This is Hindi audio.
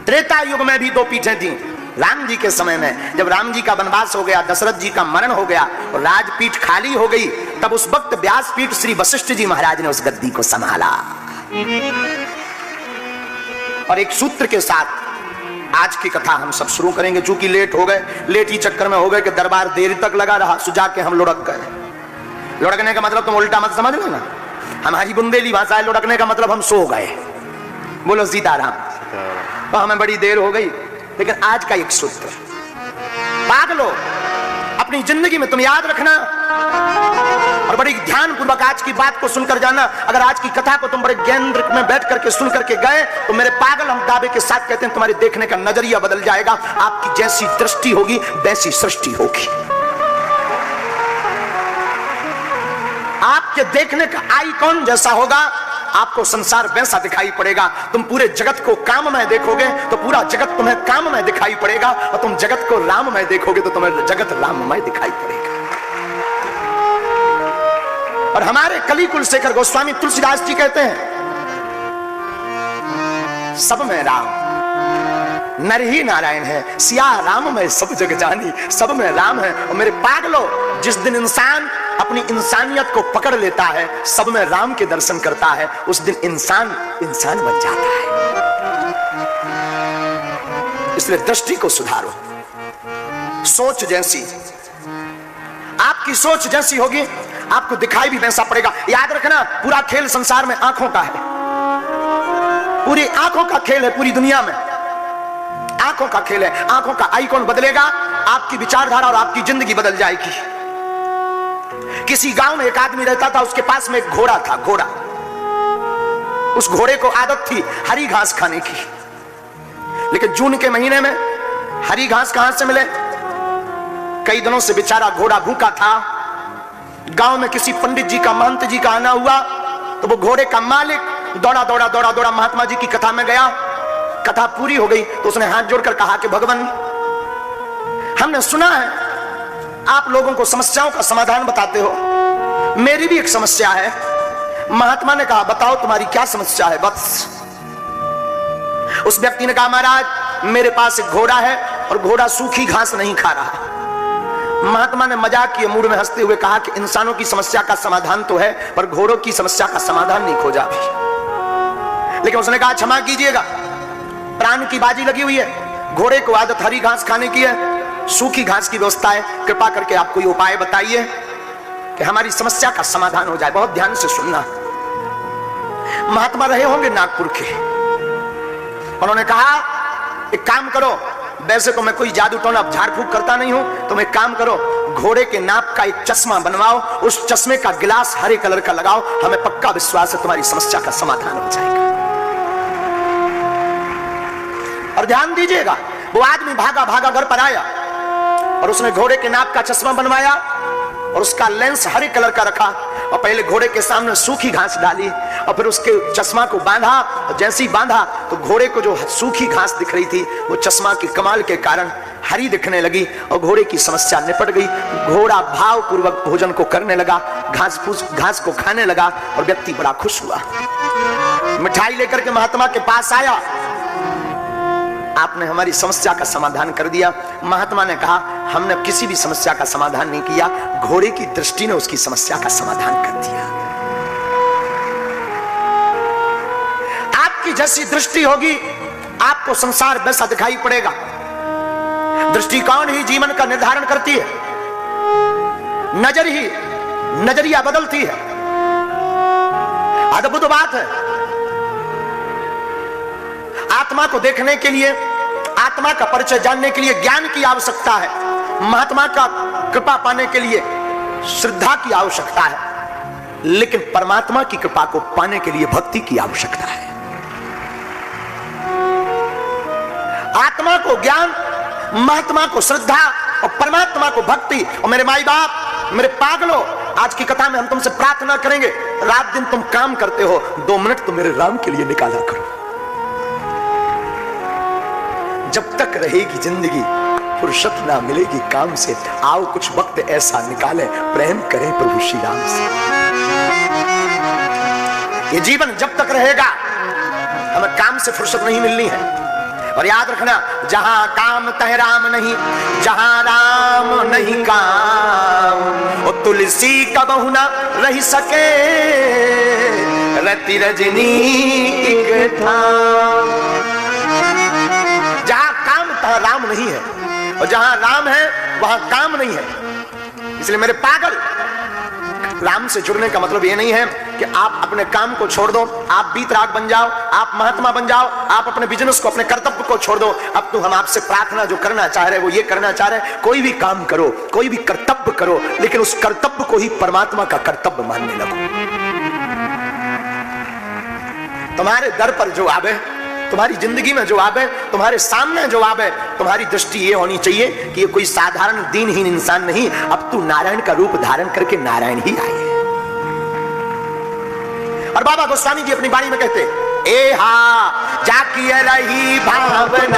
त्रेता युग में भी दो पीठें थी। राम जी के समय में जब राम जी का वनवास हो गया, दशरथ जी का मरण हो गया और राजपीठ खाली हो गई, तब उस वक्त व्यासपीठ श्री वशिष्ठ जी महाराज ने उस गद्दी को संभाला। और एक सूत्र के साथ आज की कथा हम सब शुरू करेंगे। चूंकि लेट हो गए, लेट ही चक्कर में हो गए कि दरबार देर तक लगा रहा, सुझा के हम लुढ़क गए। लुढ़कने का मतलब तुम उल्टा मत समझ लेना, हमारी बुंदेली भाषा है लुढ़कने का मतलब हम सो गए। बोलो सीताराम। तो हमें बड़ी देर हो गई, लेकिन आज का एक सूत्र पागलो अपनी जिंदगी में तुम याद रखना और बड़ी ध्यान पूर्वक आज की बात को सुनकर जाना। अगर आज की कथा को तुम बड़े केंद्र में बैठ करके सुन करके गए तो मेरे पागल हम दावे के साथ कहते हैं तुम्हारे देखने का नजरिया बदल जाएगा। आपकी जैसी दृष्टि होगी वैसी सृष्टि होगी। आपके देखने का आइकॉन जैसा होगा आपको संसार वैसा दिखाई पड़ेगा। तुम पूरे जगत को काममय देखोगे तो पूरा जगत तुम्हें काममय दिखाई पड़ेगा, और तुम जगत को राममय देखोगे तो तुम्हें जगत राममय दिखाई पड़ेगा। और हमारे कलिकुल शेखर गोस्वामी तुलसीदास जी कहते हैं सब में राम नर ही नारायण है, सिया राम में सब जग जानी, सब में राम है। और मेरे पागलो जिस दिन इंसान अपनी इंसानियत को पकड़ लेता है, सब में राम के दर्शन करता है, उस दिन इंसान इंसान बन जाता है। इसलिए दृष्टि को सुधारो। सोच जैसी आपकी सोच जैसी होगी आपको दिखाई भी वैसा पड़ेगा। याद रखना पूरा खेल संसार में आंखों का है, पूरी आंखों का खेल है। पूरी दुनिया में आंखों का खेल है। आंखों का आइकॉन बदलेगा, आपकी विचारधारा और आपकी जिंदगी बदल जाएगी। किसी गांव में एक आदमी रहता था, उसके पास में एक घोड़ा था। घोड़ा, उस घोड़े को आदत थी हरी घास खाने की, लेकिन जून के महीने में हरी घास कहां से मिले? कई दिनों से बेचारा घोड़ा भूखा था। गांव में किसी पंडित जी का, महंत जी का आना हुआ तो वो घोड़े का मालिक दौड़ा दौड़ा दौड़ा दौड़ा महात्मा जी की कथा में गया। कथा पूरी हो गई तो उसने हाथ जोड़कर कहा कि भगवान, हमने सुना है आप लोगों को समस्याओं का समाधान बताते हो, मेरी भी एक समस्या है। महात्मा ने कहा बताओ तुम्हारी क्या समस्या है वत्स? उस व्यक्ति ने कहा महाराज मेरे पास एक घोड़ा है और घोड़ा सूखी घास नहीं खा रहा। महात्मा ने मजाक किए मूड में हंसते हुए कहा कि इंसानों की समस्या का समाधान तो है पर घोड़ों की समस्या का समाधान नहीं खोजा भी। लेकिन उसने कहा क्षमा कीजिएगा, प्राण की बाजी लगी हुई है, घोड़े को आदत हरी घास खाने की है, सूखी घास की व्यवस्था है, कृपा करके आप कोई उपाय बताइए कि हमारी समस्या का समाधान हो जाए। बहुत ध्यान से सुनना। महात्मा रहे होंगे नागपुर के, उन्होंने कहा एक काम करो, वैसे तो मैं कोई जादू टोना झाड़ फूक करता नहीं हूं, तुम एक काम करो घोड़े के नाप का एक चश्मा बनवाओ, उस चश्मे का गिलास हरे कलर का लगाओ, हमें पक्का विश्वास है तुम्हारी समस्या का समाधान हो जाएगा। और ध्यान दीजिएगा वो आदमी भागा भागा घर पर आया और उसने घोड़े के नाप का चश्मा बनवाया और उसका लेंस हरे कलर का रखा और पहले घोड़े के सामने सूखी घास डाली और फिर उसके चश्मा को बांधा। और जैसे ही बांधा तो घोड़े को जो सूखी घास दिख रही थी वो चश्मा के कमाल के कारण हरी दिखने लगी और घोड़े की समस्या निपट गई। घोड़ा भाव पूर्वक भोजन को करने लगा, घास को खाने लगा और व्यक्ति बड़ा खुश हुआ। मिठाई लेकर के महात्मा के पास आया, आपने हमारी समस्या का समाधान कर दिया। महात्मा ने कहा हमने किसी भी समस्या का समाधान नहीं किया, घोड़े की दृष्टि ने उसकी समस्या का समाधान कर दिया। आपकी जैसी दृष्टि होगी आपको संसार वैसा दिखाई पड़ेगा। दृष्टिकोण ही जीवन का निर्धारण करती है, नजर ही नजरिया बदलती है। अद्भुत बात है। आत्मा को देखने के लिए, आत्मा का परिचय जानने के लिए ज्ञान की आवश्यकता है, महात्मा का कृपा पाने के लिए श्रद्धा की आवश्यकता है, लेकिन परमात्मा की कृपा को पाने के लिए भक्ति की आवश्यकता है। आत्मा को ज्ञान, महात्मा को श्रद्धा और परमात्मा को भक्ति। और मेरे माई बाप, मेरे पागलों, आज की कथा में हम तुमसे प्रार्थना करेंगे, रात दिन तुम काम करते हो, 2 मिनट तो मेरे राम के लिए निकाला करो। जब तक रहेगी जिंदगी फुर्सत ना मिलेगी काम से, आओ कुछ वक्त ऐसा निकाले प्रेम करें प्रभु श्री राम से। ये जीवन जब तक रहेगा हमें काम से फुर्सत नहीं मिलनी है। और याद रखना, जहां काम तह राम नहीं, जहां राम नहीं काम, वो तुलसी कबहु न रह सके रति रजनी एक थाम। जहां काम तहां राम नहीं है, और जहां राम है वहां काम नहीं है। इसलिए मेरे पागल, राम से जुड़ने का मतलब ये नहीं है कि आप अपने काम को छोड़ दो, आप बीतराग बन जाओ, आप महात्मा बन जाओ, आप अपने बिजनेस को, अपने कर्तव्य को छोड़ दो। अब तो हम आपसे प्रार्थना जो करना चाह रहे हैं वो ये करना चाह रहे हैं, कोई भी काम करो, कोई भी कर्तव्य करो, लेकिन उस कर्तव्य को ही परमात्मा का कर्तव्य मानने लगो। तुम्हारे दर पर जो आवे, तुम्हारी जिंदगी में जो आवे, तुम्हारे सामने जो आवे, तुम्हारी दृष्टि ये होनी चाहिए कि ये कोई साधारण दीनहीन इंसान नहीं, अब तू नारायण का रूप धारण करके नारायण ही आए। और बाबा गोस्वामी जी अपनी वाणी में कहते, ए हा जाकी रही भावना